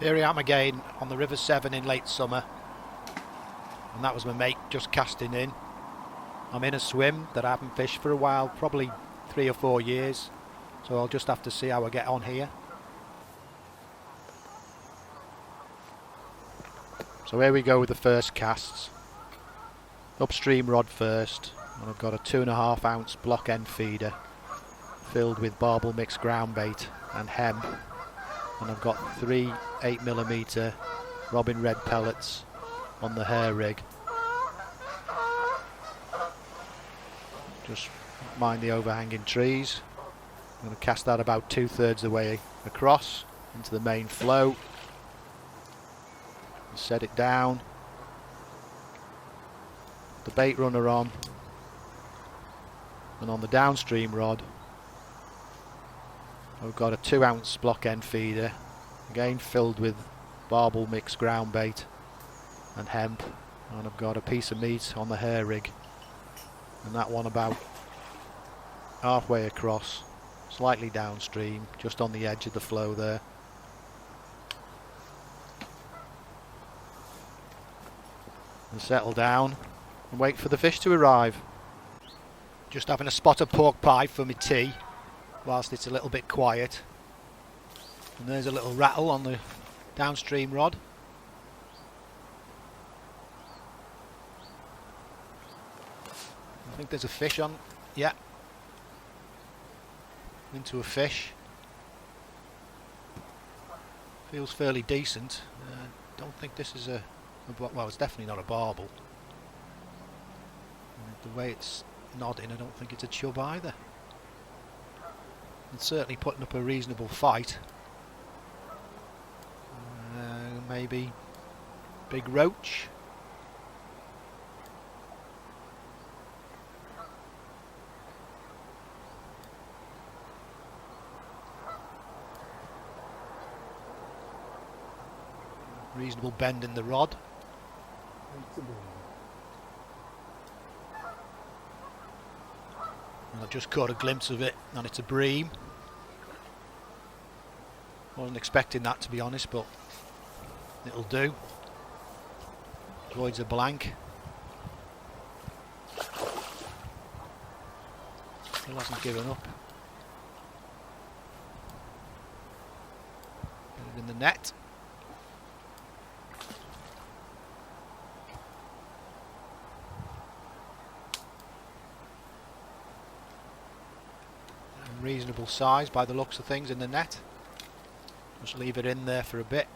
Here I am again on the River Severn in late summer, and that was my mate just casting in. I'm in a swim that I haven't fished for a while, probably 3 or 4 years, so I'll just have to see how I get on here. So here we go with the first casts. Upstream rod first, and I've got a 2.5 ounce block end feeder filled with barbel mixed ground bait and hemp, and I've got 3 8mm robin red pellets on the hair rig. Just mind the overhanging trees. I'm going to cast that about 2/3 the way across into the main flow. Set it down. The bait runner on, and on the downstream rod I've got a 2 ounce block end feeder, again filled with barbel mixed ground bait and hemp, and I've got a piece of meat on the hair rig, and that one about halfway across, slightly downstream, just on the edge of the flow there. And settle down and wait for the fish to arrive. Just having a spot of pork pie for my tea whilst it's a little bit quiet. And there's a little rattle on the downstream rod. I think there's a fish on. Yeah. Into a fish. Feels fairly decent. Don't think this is well, it's definitely not a barbel. The way it's nodding, I don't think it's a chub either. It's certainly putting up a reasonable fight. Maybe big roach. Reasonable bend in the rod. And I've just caught a glimpse of it, and it's a bream. Wasn't expecting that, to be honest, but it'll do. Void's a blank. Still hasn't given up. Get it in the net. Reasonable size by the looks of things in the net. Just leave it in there for a bit.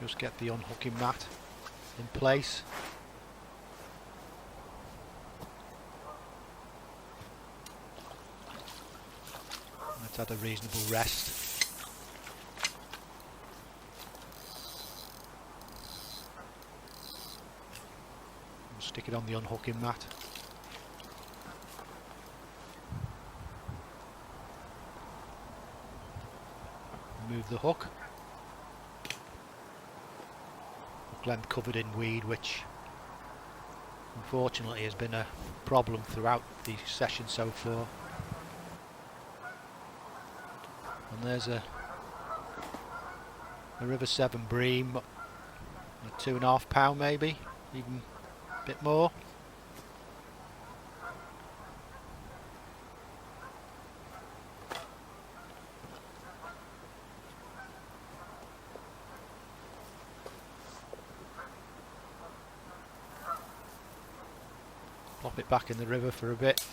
Just get the unhooking mat in place. Had a reasonable rest. We'll stick it on the unhooking mat. Move the hook. Hook length covered in weed, which unfortunately has been a problem throughout the session so far. And there's a River Severn bream, a 2.5 pound maybe, even a bit more. Plop it back in the river for a bit.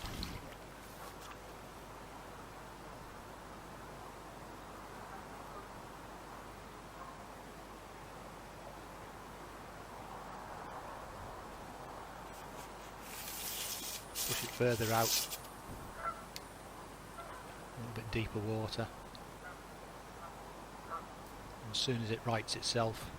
Push it further out, a little bit deeper water. And as soon as it rights itself,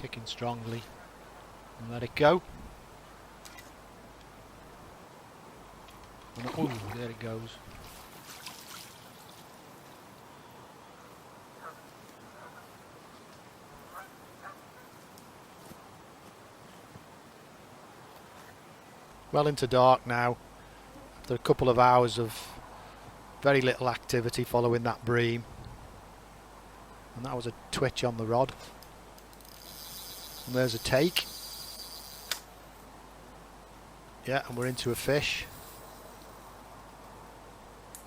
Kicking strongly. And let it go. Oh, there it goes. Well into dark now. After a couple of hours of very little activity following that bream. And that was a twitch on the rod. And there's a take. Yeah, and we're into a fish.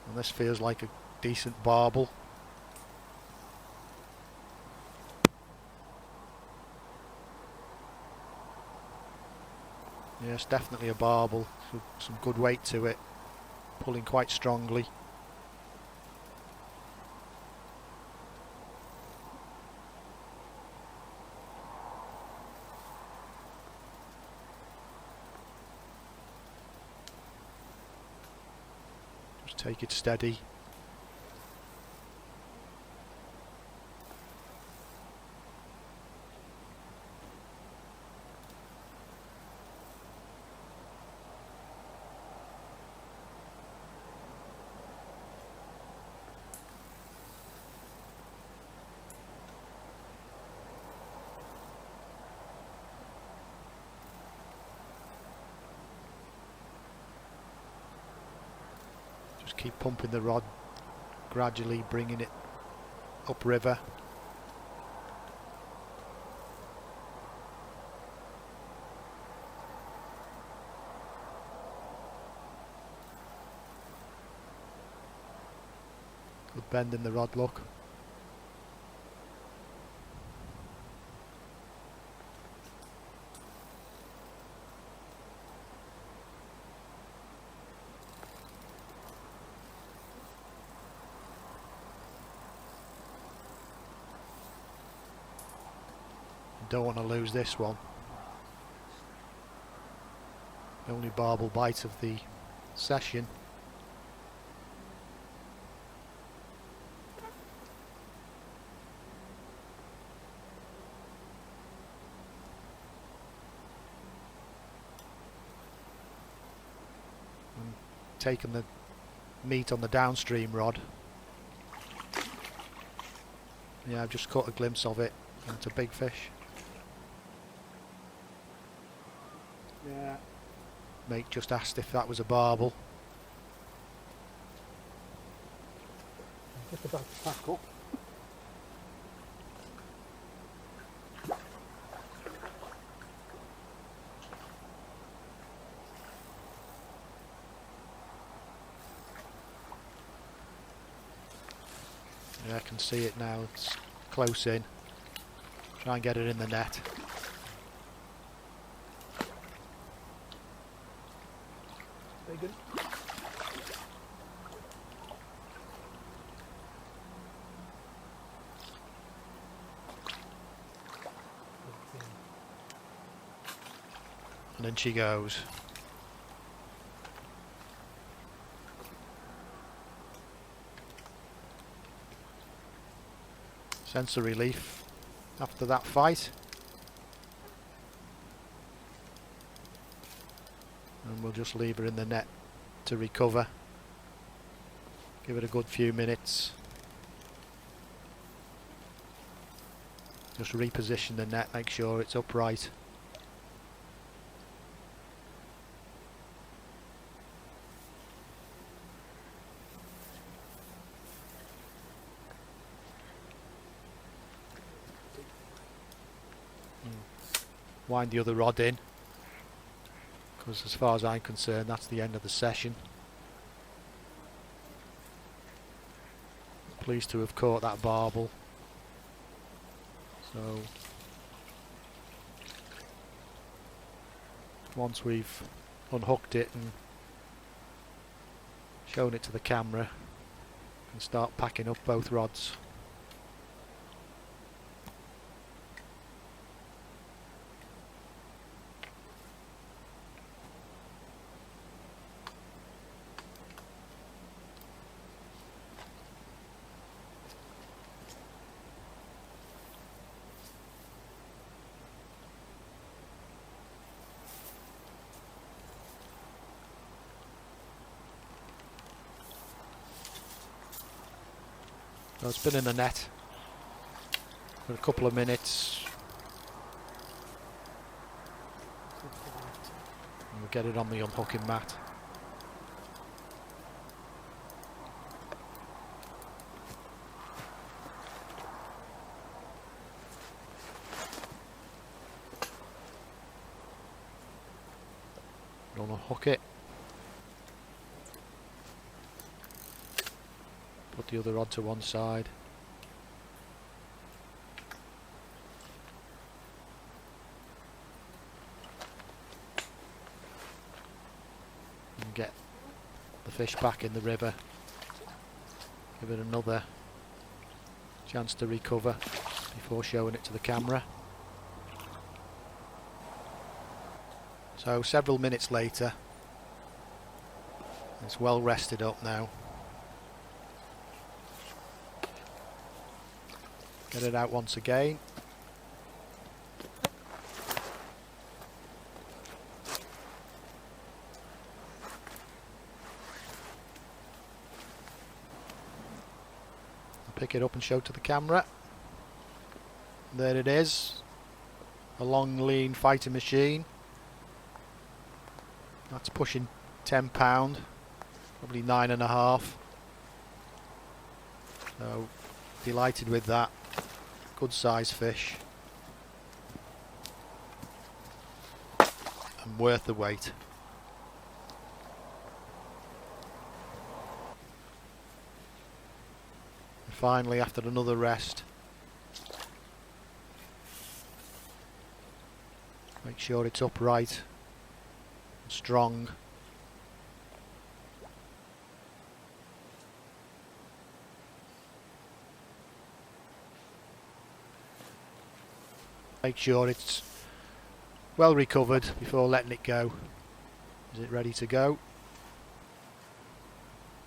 And this feels like a decent barbel. Yes, definitely a barbel. Some good weight to it. Pulling quite strongly. Just take it steady. Just keep pumping the rod, gradually bringing it upriver. Good bend in the rod, look. Don't want to lose this one. The only barbel bite of the session. And taking the meat on the downstream rod. Yeah, I've just caught a glimpse of it. And it's a big fish. Yeah. Mate just asked if that was a barbel. Just about to pack up. Yeah, I can see it now. It's close in. Try and get it in the net. Very good. And in she goes. Sense of relief after that fight. And we'll just leave her in the net to recover. Give it a good few minutes. Just reposition the net, make sure it's upright. Wind the other rod in, because as far as I'm concerned that's the end of the session. Pleased to have caught that barbel. So once we've unhooked it and shown it to the camera, we can start packing up both rods. So it's been in the net for a couple of minutes. And we'll get it on the unhooking mat. Unhook it. Put the other rod to one side. And get the fish back in the river. Give it another chance to recover before showing it to the camera. So several minutes later, it's well rested up now. Get it out once again. Pick it up and show to the camera. There it is. A long, lean fighting machine. That's pushing £10, probably 9.5. So delighted with that. Good size fish. And worth the wait. And finally, after another rest, make sure it's upright. Strong. Make sure it's well recovered before letting it go. Is it ready to go?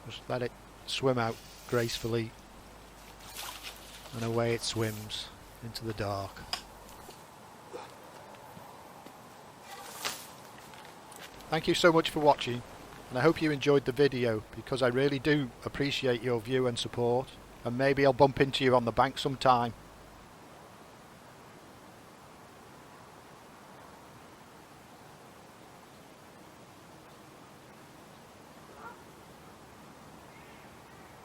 Just let it swim out gracefully, and away it swims into the dark. Thank you so much for watching, and I hope you enjoyed the video, because I really do appreciate your view and support, and maybe I'll bump into you on the bank sometime.